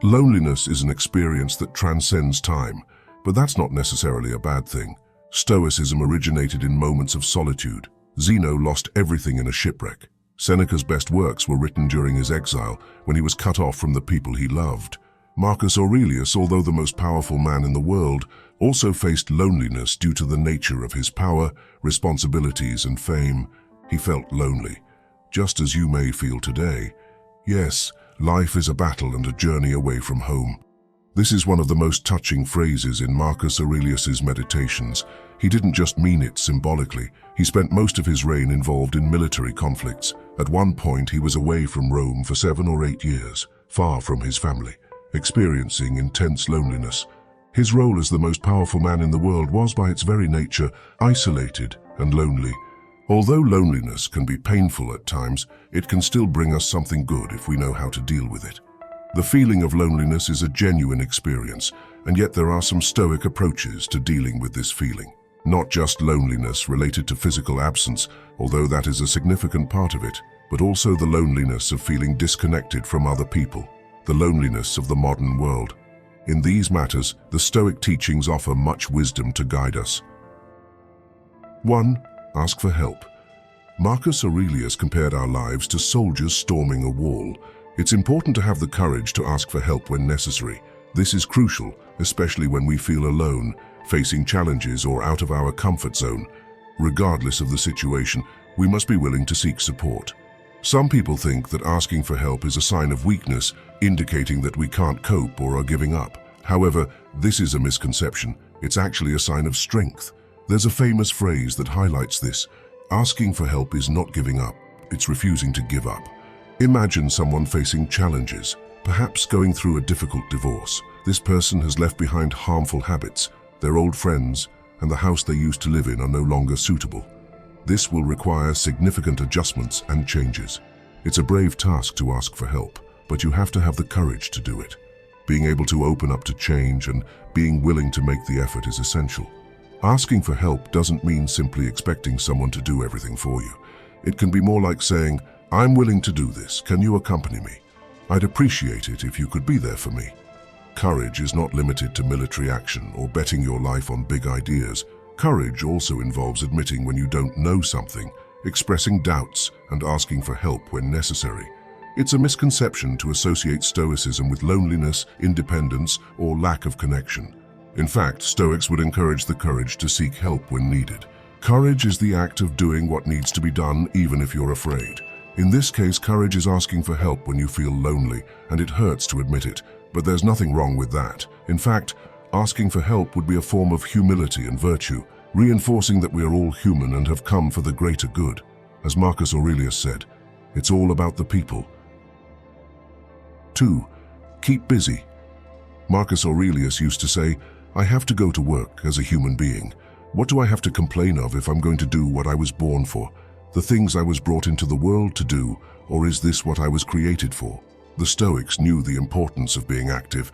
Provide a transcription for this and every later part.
Loneliness is an experience that transcends time, but that's not necessarily a bad thing. Stoicism originated in moments of solitude. Zeno lost everything in a shipwreck. Seneca's best works were written during his exile, when he was cut off from the people he loved. Marcus Aurelius, although the most powerful man in the world, also faced loneliness due to the nature of his power, responsibilities, and fame. He felt lonely, just as you may feel today. Yes, life is a battle and a journey away from home. This is one of the most touching phrases in Marcus Aurelius's Meditations. He didn't just mean it symbolically. He spent most of his reign involved in military conflicts. At one point, he was away from Rome for 7 or 8 years, far from his family, experiencing intense loneliness. His role as the most powerful man in the world was, by its very nature, isolated and lonely. Although loneliness can be painful at times, it can still bring us something good if we know how to deal with it. The feeling of loneliness is a genuine experience, and yet there are some Stoic approaches to dealing with this feeling. Not just loneliness related to physical absence, although that is a significant part of it, but also the loneliness of feeling disconnected from other people, the loneliness of the modern world. In these matters, the Stoic teachings offer much wisdom to guide us. 1. Ask for help. Marcus Aurelius compared our lives to soldiers storming a wall. It's important to have the courage to ask for help when necessary. This is crucial, especially when we feel alone, facing challenges, or out of our comfort zone. Regardless of the situation, we must be willing to seek support. Some people think that asking for help is a sign of weakness, indicating that we can't cope or are giving up. However, this is a misconception. It's actually a sign of strength. There's a famous phrase that highlights this. Asking for help is not giving up, it's refusing to give up. Imagine someone facing challenges, perhaps going through a difficult divorce. This person has left behind harmful habits. Their old friends and the house they used to live in are no longer suitable. This will require significant adjustments and changes. It's a brave task to ask for help, but you have to have the courage to do it. Being able to open up to change and being willing to make the effort is essential. Asking for help doesn't mean simply expecting someone to do everything for you. It can be more like saying, "I'm willing to do this. Can you accompany me? I'd appreciate it if you could be there for me." Courage is not limited to military action or betting your life on big ideas. Courage also involves admitting when you don't know something, expressing doubts, and asking for help when necessary. It's a misconception to associate Stoicism with loneliness, independence, or lack of connection. In fact, Stoics would encourage the courage to seek help when needed. Courage is the act of doing what needs to be done even if you're afraid. In this case, courage is asking for help when you feel lonely, and it hurts to admit it, but there's nothing wrong with that. In fact, asking for help would be a form of humility and virtue, reinforcing that we are all human and have come for the greater good. As Marcus Aurelius said, it's all about the people. 2. Keep busy. Marcus Aurelius used to say, "I have to go to work as a human being. What do I have to complain of if I'm going to do what I was born for? The things I was brought into the world to do, or is this what I was created for?" The Stoics knew the importance of being active,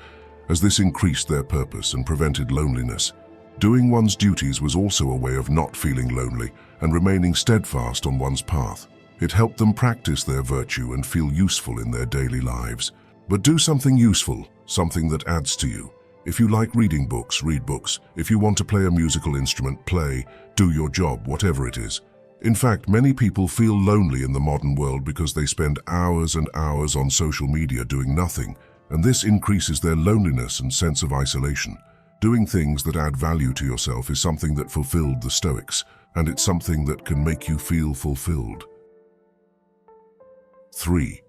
as this increased their purpose and prevented loneliness. Doing one's duties was also a way of not feeling lonely and remaining steadfast on one's path. It helped them practice their virtue and feel useful in their daily lives. But do something useful, something that adds to you. If you like reading books, read books. If you want to play a musical instrument, play. Do your job, whatever it is. In fact, many people feel lonely in the modern world because they spend hours and hours on social media doing nothing, and this increases their loneliness and sense of isolation. Doing things that add value to yourself is something that fulfilled the Stoics, and it's something that can make you feel fulfilled. 3.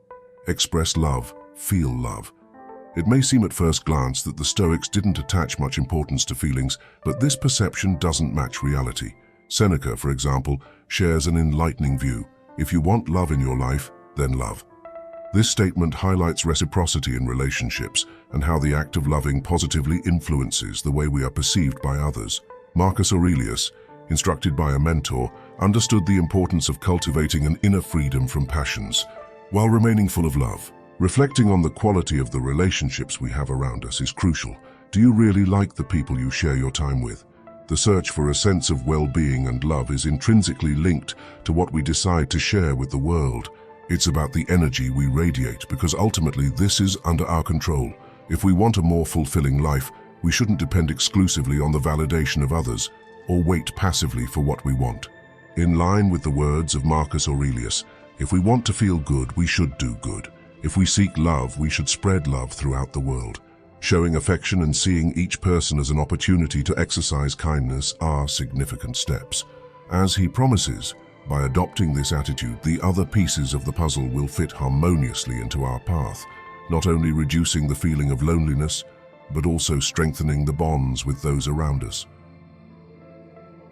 Express love, feel love. It may seem at first glance that the Stoics didn't attach much importance to feelings, but this perception doesn't match reality. Seneca, for example, shares an enlightening view. If you want love in your life, then love. This statement highlights reciprocity in relationships and how the act of loving positively influences the way we are perceived by others. Marcus Aurelius, instructed by a mentor, understood the importance of cultivating an inner freedom from passions, while remaining full of love. Reflecting on the quality of the relationships we have around us is crucial. Do you really like the people you share your time with? The search for a sense of well-being and love is intrinsically linked to what we decide to share with the world. It's about the energy we radiate, because ultimately this is under our control. If we want a more fulfilling life, we shouldn't depend exclusively on the validation of others or wait passively for what we want. In line with the words of Marcus Aurelius, if we want to feel good, we should do good. If we seek love, we should spread love throughout the world. Showing affection and seeing each person as an opportunity to exercise kindness are significant steps. As he promises, by adopting this attitude, the other pieces of the puzzle will fit harmoniously into our path, not only reducing the feeling of loneliness, but also strengthening the bonds with those around us.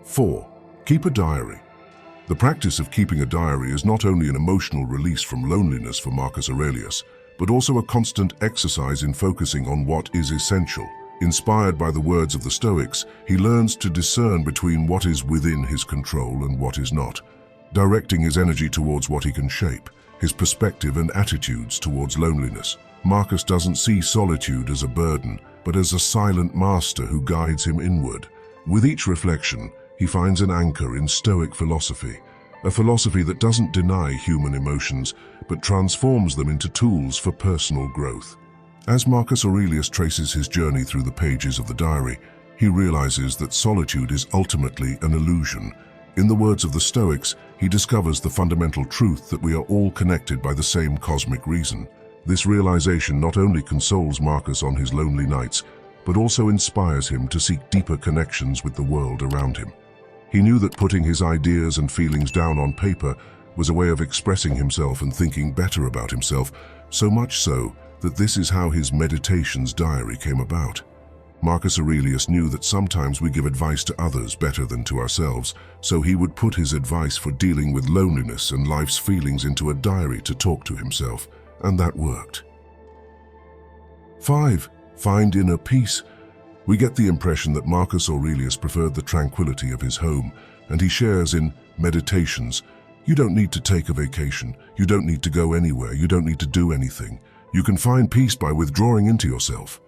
4. Keep a diary. The practice of keeping a diary is not only an emotional release from loneliness for Marcus Aurelius, but also a constant exercise in focusing on what is essential. Inspired by the words of the Stoics, he learns to discern between what is within his control and what is not, directing his energy towards what he can shape, his perspective and attitudes towards loneliness. Marcus doesn't see solitude as a burden, but as a silent master who guides him inward. With each reflection, he finds an anchor in Stoic philosophy, a philosophy that doesn't deny human emotions, but transforms them into tools for personal growth. As Marcus Aurelius traces his journey through the pages of the diary, he realizes that solitude is ultimately an illusion. In the words of the Stoics, he discovers the fundamental truth that we are all connected by the same cosmic reason. This realization not only consoles Marcus on his lonely nights, but also inspires him to seek deeper connections with the world around him. He knew that putting his ideas and feelings down on paper was a way of expressing himself and thinking better about himself, so much so that this is how his Meditations diary came about. Marcus Aurelius knew that sometimes we give advice to others better than to ourselves, so he would put his advice for dealing with loneliness and life's feelings into a diary to talk to himself, and that worked. 5. Find inner peace. We get the impression that Marcus Aurelius preferred the tranquility of his home, and he shares in Meditations, "You don't need to take a vacation, you don't need to go anywhere, you don't need to do anything. You can find peace by withdrawing into yourself."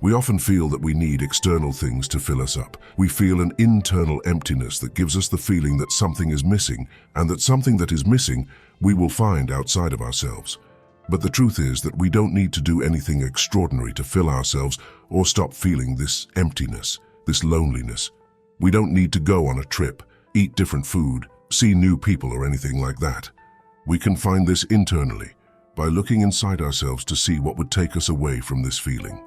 We often feel that we need external things to fill us up. We feel an internal emptiness that gives us the feeling that something is missing, and that something that is missing we will find outside of ourselves. But the truth is that we don't need to do anything extraordinary to fill ourselves or stop feeling this emptiness, this loneliness. We don't need to go on a trip, eat different food, see new people or anything like that. We can find this internally, by looking inside ourselves to see what would take us away from this feeling.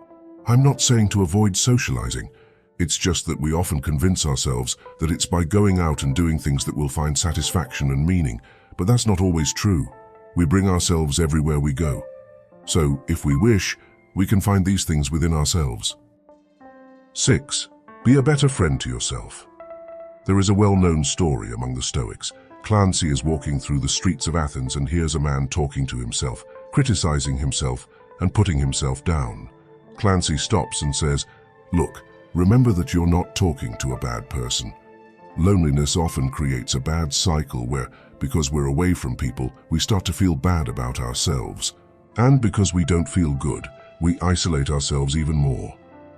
I'm not saying to avoid socializing. It's just that we often convince ourselves that it's by going out and doing things that we'll find satisfaction and meaning, but that's not always true. We bring ourselves everywhere we go. So, if we wish, we can find these things within ourselves. 6. Be a better friend to yourself. There is a well-known story among the Stoics. Clancy is walking through the streets of Athens and hears a man talking to himself, criticizing himself and putting himself down. Clancy stops and says, "Look, remember that you're not talking to a bad person." Loneliness often creates a bad cycle where, because we're away from people, we start to feel bad about ourselves. And because we don't feel good, we isolate ourselves even more.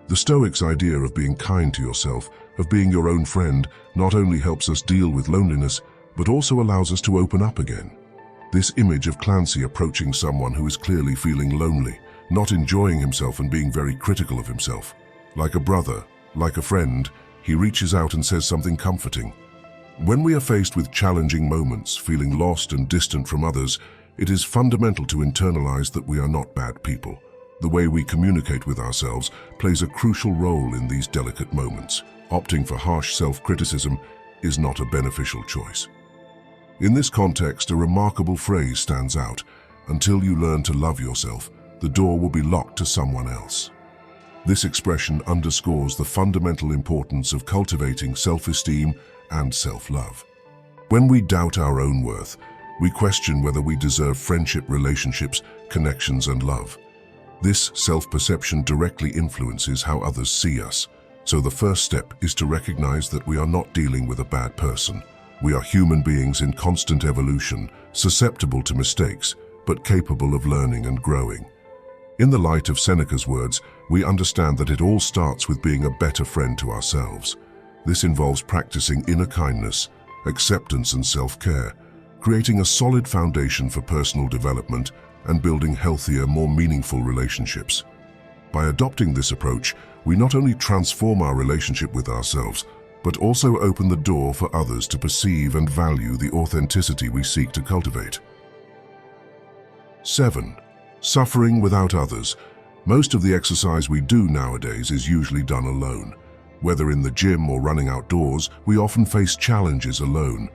The Stoics' idea of being kind to yourself, of being your own friend, not only helps us deal with loneliness, but also allows us to open up again. This image of Clancy approaching someone who is clearly feeling lonely, not enjoying himself and being very critical of himself. Like a brother, like a friend, he reaches out and says something comforting. When we are faced with challenging moments, feeling lost and distant from others, it is fundamental to internalize that we are not bad people. The way we communicate with ourselves plays a crucial role in these delicate moments. Opting for harsh self-criticism is not a beneficial choice. In this context, a remarkable phrase stands out: "Until you learn to love yourself, the door will be locked to someone else." This expression underscores the fundamental importance of cultivating self-esteem and self-love. When we doubt our own worth, we question whether we deserve friendship, relationships, connections, and love. This self-perception directly influences how others see us. So the first step is to recognize that we are not dealing with a bad person. We are human beings in constant evolution, susceptible to mistakes, but capable of learning and growing. In the light of Seneca's words, we understand that it all starts with being a better friend to ourselves. This involves practicing inner kindness, acceptance, and self-care, creating a solid foundation for personal development and building healthier, more meaningful relationships. By adopting this approach, we not only transform our relationship with ourselves, but also open the door for others to perceive and value the authenticity we seek to cultivate. 7. Suffering without others. Most of the exercise we do nowadays is usually done alone. Whether in the gym or running outdoors, we often face challenges alone,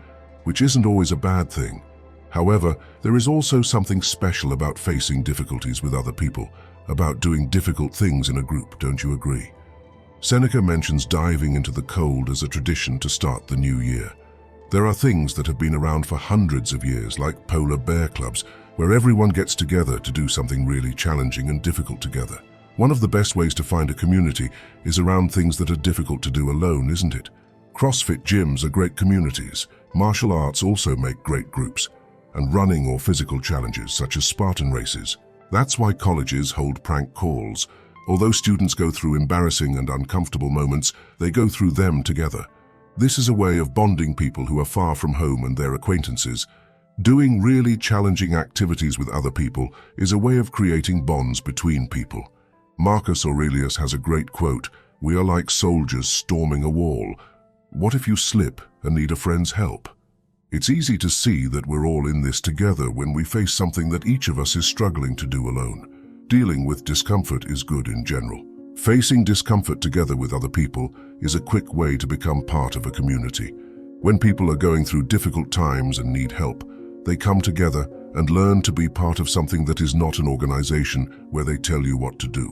which isn't always a bad thing. However, there is also something special about facing difficulties with other people, about doing difficult things in a group, don't you agree? Seneca mentions diving into the cold as a tradition to start the new year. There are things that have been around for hundreds of years, like polar bear clubs, where everyone gets together to do something really challenging and difficult together. One of the best ways to find a community is around things that are difficult to do alone, isn't it? CrossFit gyms are great communities. Martial arts also make great groups. And running or physical challenges, such as Spartan races. That's why colleges hold prank calls. Although students go through embarrassing and uncomfortable moments, they go through them together. This is a way of bonding people who are far from home and their acquaintances. Doing really challenging activities with other people is a way of creating bonds between people. Marcus Aurelius has a great quote, "We are like soldiers storming a wall. What if you slip and need a friend's help?" It's easy to see that we're all in this together when we face something that each of us is struggling to do alone. Dealing with discomfort is good in general. Facing discomfort together with other people is a quick way to become part of a community. When people are going through difficult times and need help, they come together and learn to be part of something that is not an organization where they tell you what to do,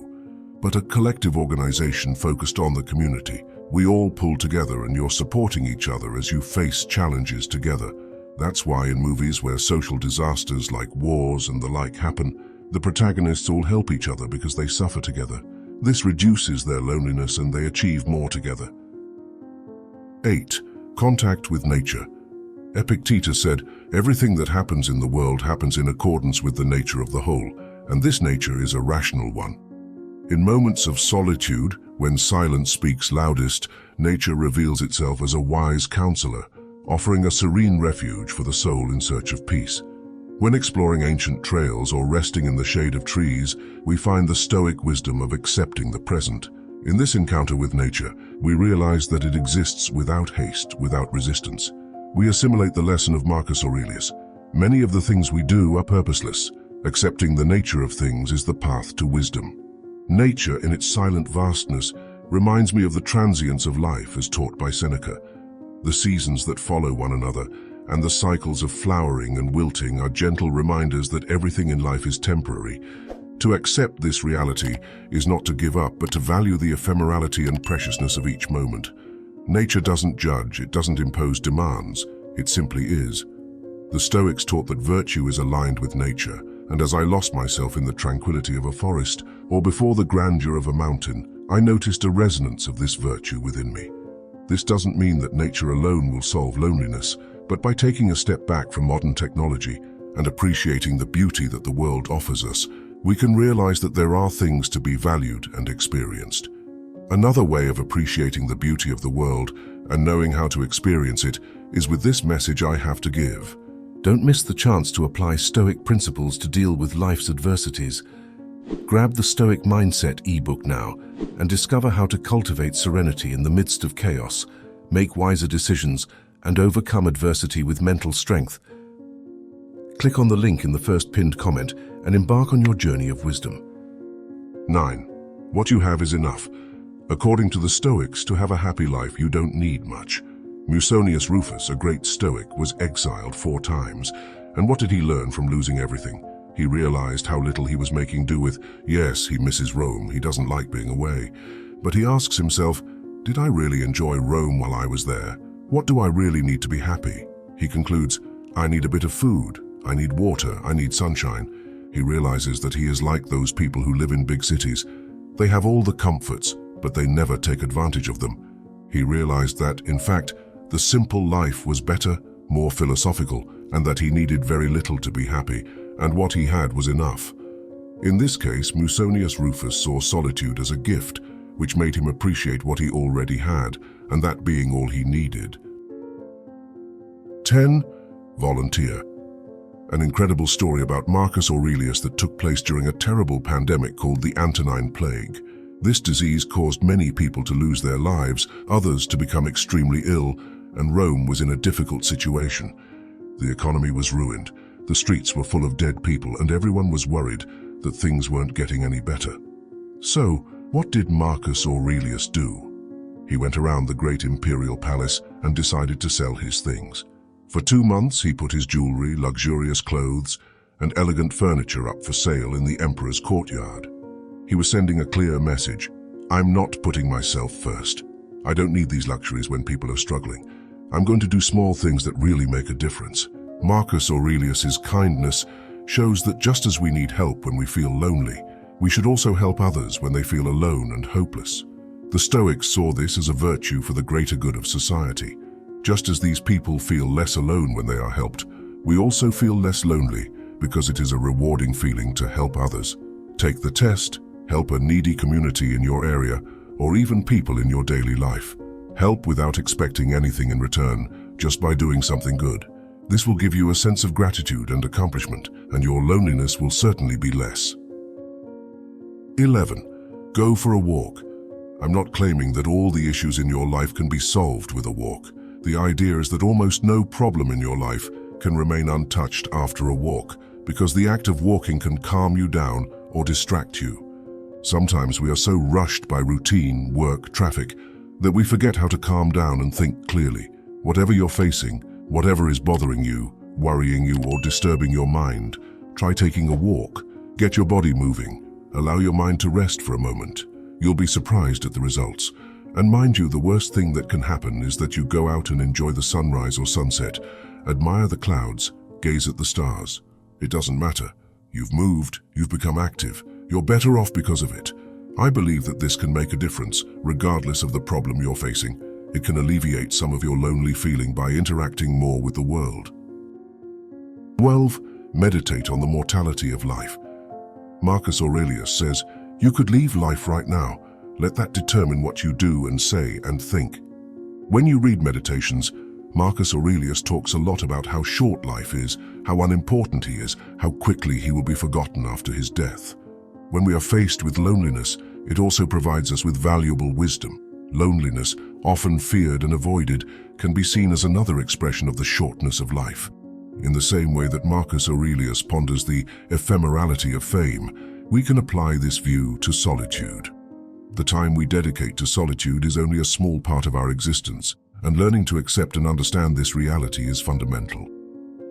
but a collective organization focused on the community. We all pull together and you're supporting each other as you face challenges together. That's why in movies where social disasters like wars and the like happen, the protagonists all help each other because they suffer together. This reduces their loneliness and they achieve more together. 8. Contact with nature. Epictetus said, "Everything that happens in the world happens in accordance with the nature of the whole, and this nature is a rational one." In moments of solitude, when silence speaks loudest, nature reveals itself as a wise counselor, offering a serene refuge for the soul in search of peace. When exploring ancient trails or resting in the shade of trees, we find the Stoic wisdom of accepting the present. In this encounter with nature, we realize that it exists without haste, without resistance. We assimilate the lesson of Marcus Aurelius. Many of the things we do are purposeless. Accepting the nature of things is the path to wisdom. Nature, in its silent vastness, reminds me of the transience of life as taught by Seneca. The seasons that follow one another and the cycles of flowering and wilting are gentle reminders that everything in life is temporary. To accept this reality is not to give up, but to value the ephemerality and preciousness of each moment. Nature doesn't judge, it doesn't impose demands, it simply is. The Stoics taught that virtue is aligned with nature, and as I lost myself in the tranquility of a forest or before the grandeur of a mountain, I noticed a resonance of this virtue within me. This doesn't mean that nature alone will solve loneliness, but by taking a step back from modern technology and appreciating the beauty that the world offers us, we can realize that there are things to be valued and experienced. Another way of appreciating the beauty of the world and knowing how to experience it is with this message I have to give. Don't miss the chance to apply Stoic principles to deal with life's adversities. Grab the Stoic Mindset ebook now and discover how to cultivate serenity in the midst of chaos, make wiser decisions, and overcome adversity with mental strength. Click on the link in the first pinned comment and embark on your journey of wisdom. 9. What you have is enough. According to the Stoics, to have a happy life, you don't need much. Musonius Rufus, a great Stoic, was exiled 4 times. And what did he learn from losing everything? He realized how little he was making do with. Yes, he misses Rome, he doesn't like being away. But he asks himself, did I really enjoy Rome while I was there? What do I really need to be happy? He concludes, I need a bit of food, I need water, I need sunshine. He realizes that he is like those people who live in big cities. They have all the comforts, but they never take advantage of them. He realized that, in fact, the simple life was better, more philosophical, and that he needed very little to be happy, and what he had was enough. In this case, Musonius Rufus saw solitude as a gift, which made him appreciate what he already had, and that being all he needed. 10. Volunteer. an incredible story about Marcus Aurelius that took place during a terrible pandemic called the Antonine Plague. This disease caused many people to lose their lives, others to become extremely ill, and Rome was in a difficult situation. The economy was ruined, the streets were full of dead people, and everyone was worried that things weren't getting any better. So, what did Marcus Aurelius do? He went around the great imperial palace and decided to sell his things. For 2 months he put his jewelry, luxurious clothes, and elegant furniture up for sale in the emperor's courtyard. He was sending a clear message: I'm not putting myself first. I don't need these luxuries when people are struggling. I'm going to do small things that really make a difference. Marcus Aurelius's kindness shows that just as we need help when we feel lonely, we should also help others when they feel alone and hopeless. The Stoics saw this as a virtue for the greater good of society. Just as these people feel less alone when they are helped, we also feel less lonely because it is a rewarding feeling to help others. Take the test, help a needy community in your area, or even people in your daily life. Help without expecting anything in return, just by doing something good. This will give you a sense of gratitude and accomplishment, and your loneliness will certainly be less. 11. Go for a walk. I'm not claiming that all the issues in your life can be solved with a walk. The idea is that almost no problem in your life can remain untouched after a walk, because the act of walking can calm you down or distract you. Sometimes we are so rushed by routine, work, traffic, that we forget how to calm down and think clearly. Whatever you're facing, whatever is bothering you, worrying you, or disturbing your mind, try taking a walk. Get your body moving. Allow your mind to rest for a moment. You'll be surprised at the results. And mind you, the worst thing that can happen is that you go out and enjoy the sunrise or sunset, admire the clouds, gaze at the stars. It doesn't matter. You've moved, you've become active. You're better off because of it. I believe that this can make a difference, regardless of the problem you're facing. It can alleviate some of your lonely feeling by interacting more with the world. 12. Meditate on the mortality of life. Marcus Aurelius says, you could leave life right now. Let that determine what you do and say and think. When you read Meditations, Marcus Aurelius talks a lot about how short life is, how unimportant he is, how quickly he will be forgotten after his death. When we are faced with loneliness, it also provides us with valuable wisdom. Loneliness, often feared and avoided, can be seen as another expression of the shortness of life. In the same way that Marcus Aurelius ponders the ephemerality of fame, we can apply this view to solitude. The time we dedicate to solitude is only a small part of our existence, and learning to accept and understand this reality is fundamental.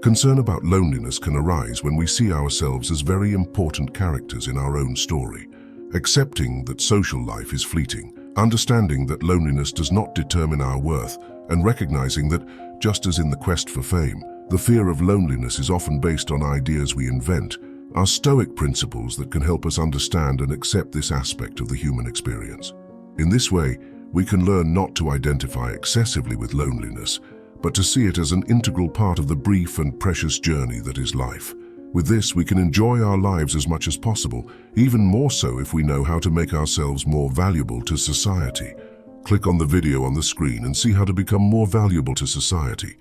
Concern about loneliness can arise when we see ourselves as very important characters in our own story. Accepting that social life is fleeting, understanding that loneliness does not determine our worth, and recognizing that, just as in the quest for fame, the fear of loneliness is often based on ideas we invent, are Stoic principles that can help us understand and accept this aspect of the human experience. In this way, we can learn not to identify excessively with loneliness, but to see it as an integral part of the brief and precious journey that is life. With this, we can enjoy our lives as much as possible, even more so if we know how to make ourselves more valuable to society. Click on the video on the screen and see how to become more valuable to society.